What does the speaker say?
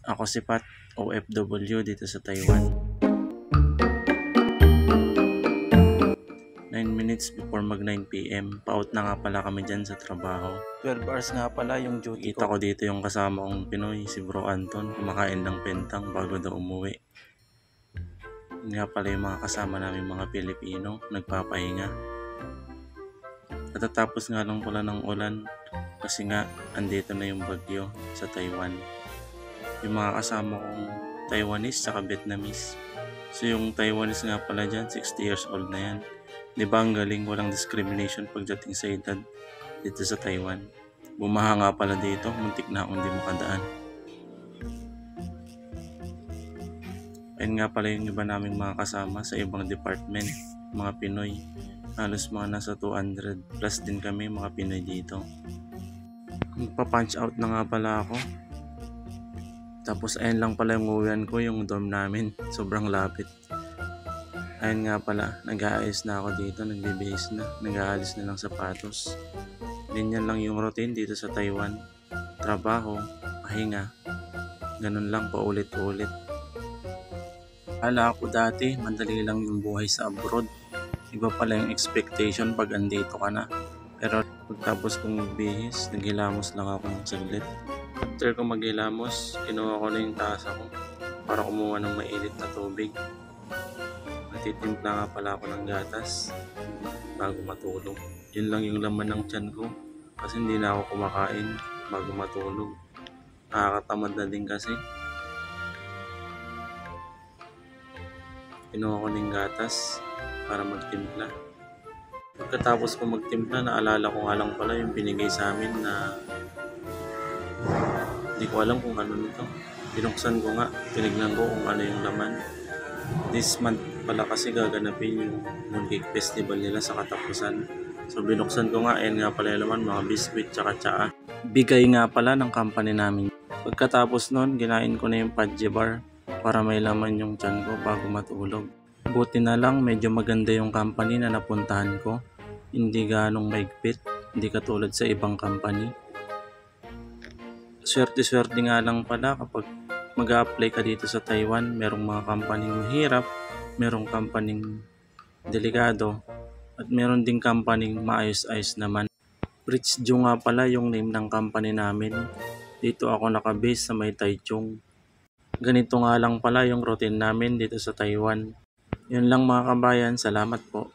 Ako si Pat, OFW dito sa Taiwan. 9 minutes before mag 9 PM, pa-out na nga pala kami dyan sa trabaho. 12 hours nga pala yung duty ko. Kita ko dito yung kasama kong Pinoy, si Bro Anton, kumakain ng pentang bago daw umuwi. Yun nga pala yung mga kasama namin mga Pilipino, nagpapahinga. Katatapos nga lang pala ng ulan kasi nga andito na yung bagyo sa Taiwan. Yung mga kasama kong Taiwanese at Vietnamese. So yung Taiwanese nga pala dyan, 60 years old na yan. Di ba ang galing, walang discrimination pagdating sa edad dito sa Taiwan. Bumaha nga pala dito, muntik na akong di makadaan. Ayun nga pala yung iba naming mga kasama sa ibang department, mga Pinoy. Halos mga nasa 200 plus din kami mga Pinoy dito. Magpa-punch out na nga pala ako. Tapos ayun lang pala yung uwian ko, yung dorm namin. Sobrang lapit. Ayun nga pala, nag-aayos na ako dito, nagbibihis na, nag-aalis na ng sapatos. Ganyan lang yung routine dito sa Taiwan. Trabaho, pahinga. Ganun lang paulit-ulit. Akala ko dati, madali lang yung buhay sa abroad. Iba pala yung expectation pag andito ka na. Pero pagtapos kong magbihis, naghilamos lang ako ng saglit. After ko maghilamos, kinuha ko na yung tasa ko para kumuha ng mainit na tubig. Natitimpla nga pala ako ng gatas bago matulog. Yun lang yung laman ng tiyan ko kasi hindi na ako kumakain bago matulog. Nakakatamad na din kasi. Kinuha ko ng gatas para magtimpla. Pagkatapos ko magtimpla, naalala ko nga lang pala yung binigay sa amin na hindi ko alam kung ano nito. Binuksan ko nga, tinignan ko kung ano yung laman. This month pala kasi gaganapin yung Mooncake Festival nila sa katapusan. So binuksan ko nga, ayan nga pala yung laman, mga biscuit tsaka tsaa. Bigay nga pala ng company namin. Pagkatapos nun, ginain ko na yung Padje bar para may laman yung tiyan ko bago matulog. Buti na lang, medyo maganda yung company na napuntahan ko. Hindi ganong maigpit, hindi katulad sa ibang company. Swerte-swerte nga lang pala kapag mag-a-apply ka dito sa Taiwan. Merong mga company mahirap, merong company delikado, at meron ding company maayos-ayos naman. Rich Ju nga pala yung name ng company namin. Dito ako nakabase sa may Taichung. Ganito nga lang pala yung routine namin dito sa Taiwan. Yun lang mga kabayan, salamat po.